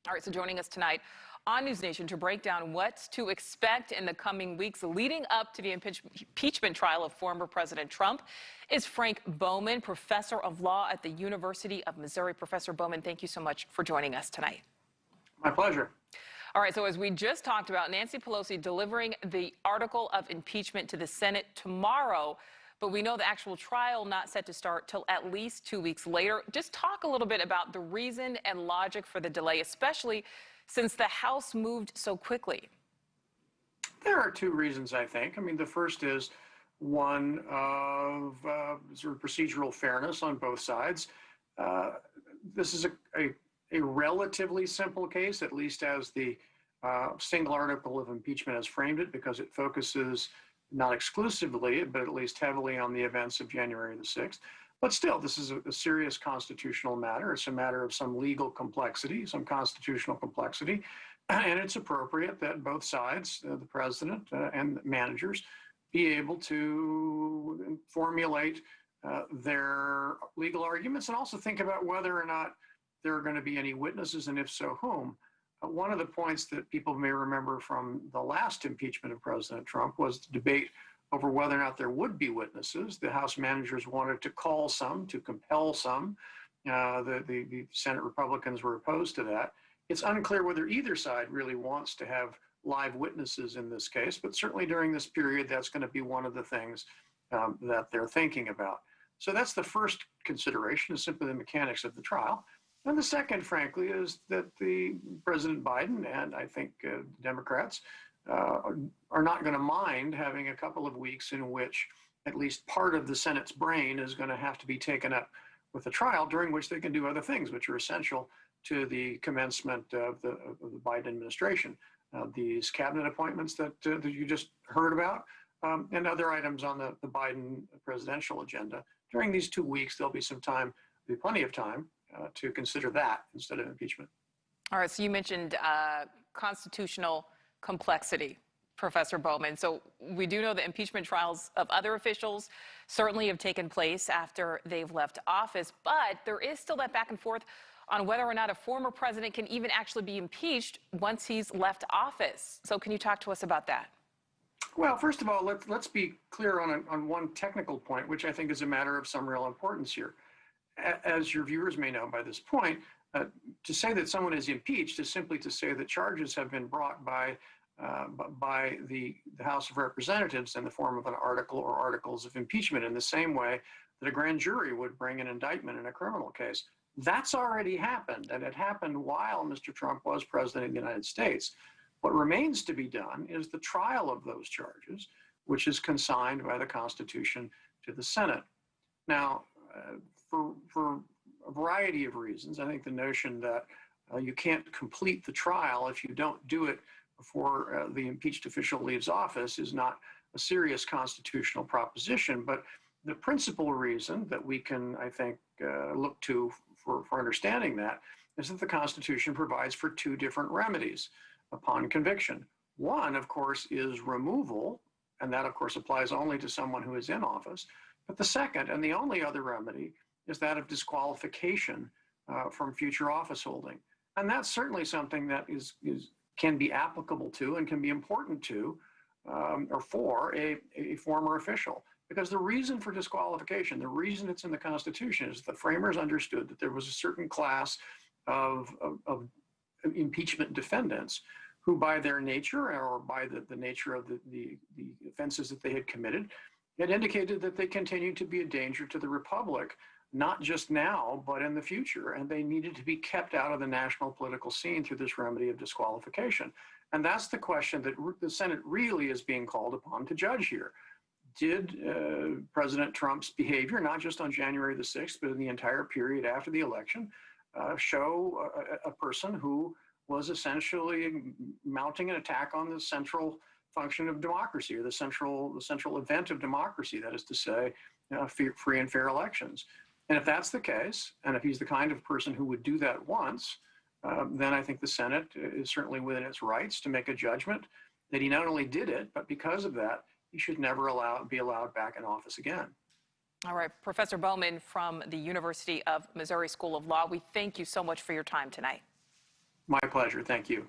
All right, so joining us tonight on NewsNation to break down what to expect in the coming weeks leading up to the impeachment trial of former President Trump is Frank Bowman, professor of law at the University of Missouri. Professor Bowman, thank you so much for joining us tonight. My pleasure. All right, so as we just talked about, Nancy Pelosi delivering the article of impeachment to the Senate tomorrow, but we know the actual trial not set to start till at least 2 weeks later. Just talk a little bit about the reason and logic for the delay, especially since the House moved so quickly. There are two reasons, I think. I mean, the first is one of sort of procedural fairness on both sides. This is a relatively simple case, at least as the single article of impeachment has framed it, because it focuses not exclusively, but at least heavily on the events of January the 6th. But still, this is a serious constitutional matter. It's a matter of some legal complexity, some constitutional complexity, and it's appropriate that both sides, the president and managers, be able to formulate their legal arguments and also think about whether or not there are going to be any witnesses, and if so, whom. One of the points that people may remember from the last impeachment of President Trump was the debate over whether or not there would be witnesses. The House managers wanted to call some, to compel some. The Senate Republicans were opposed to that. It's unclear whether either side really wants to have live witnesses in this case, but certainly during this period, that's going to be one of the things that they're thinking about. So that's the first consideration, is simply the mechanics of the trial. And the second, frankly, is that the President Biden and I think Democrats are not going to mind having a couple of weeks in which at least part of the Senate's brain is going to have to be taken up with a trial, during which they can do other things which are essential to the commencement of the Biden administration. These cabinet appointments that you just heard about, and other items on the Biden presidential agenda. During these 2 weeks, there'll be plenty of time to consider that instead of impeachment. All right, so you mentioned constitutional complexity, Professor Bowman. So we do know the impeachment trials of other officials certainly have taken place after they've left office, but there is still that back and forth on whether or not a former president can even actually be impeached once he's left office. So can you talk to us about that? Well, first of all, let's be clear on one technical point, which I think is a matter of some real importance here. As your viewers may know by this point, to say that someone is impeached is simply to say that charges have been brought by the House of Representatives in the form of an article or articles of impeachment, in the same way that a grand jury would bring an indictment in a criminal case. That's already happened, and it happened while Mr. Trump was president of the United States. What remains to be done is the trial of those charges, which is consigned by the Constitution to the Senate. Now, for a variety of reasons, I think the notion that you can't complete the trial if you don't do it before the impeached official leaves office is not a serious constitutional proposition. But the principal reason that we can, I think, look to for understanding that is that the Constitution provides for two different remedies upon conviction. One, of course, is removal, and that, of course, applies only to someone who is in office. But the second and the only other remedy is that of disqualification from future office holding. And that's certainly something that can be applicable to and can be important to or for a former official. Because the reason for disqualification, the reason it's in the Constitution, is the framers understood that there was a certain class of impeachment defendants who, by their nature or by the nature of the offenses that they had committed, had indicated that they continued to be a danger to the Republic, not just now, but in the future. And they needed to be kept out of the national political scene through this remedy of disqualification. And that's the question that the Senate really is being called upon to judge here. Did President Trump's behavior, not just on January the 6th, but in the entire period after the election, show a person who was essentially mounting an attack on the central function of democracy, or the central event of democracy, that is to say, free and fair elections? And if that's the case, and if he's the kind of person who would do that once, then I think the Senate is certainly within its rights to make a judgment that he not only did it, but because of that, he should never be allowed back in office again. All right, Professor Bowman from the University of Missouri School of Law, we thank you so much for your time tonight. My pleasure. Thank you.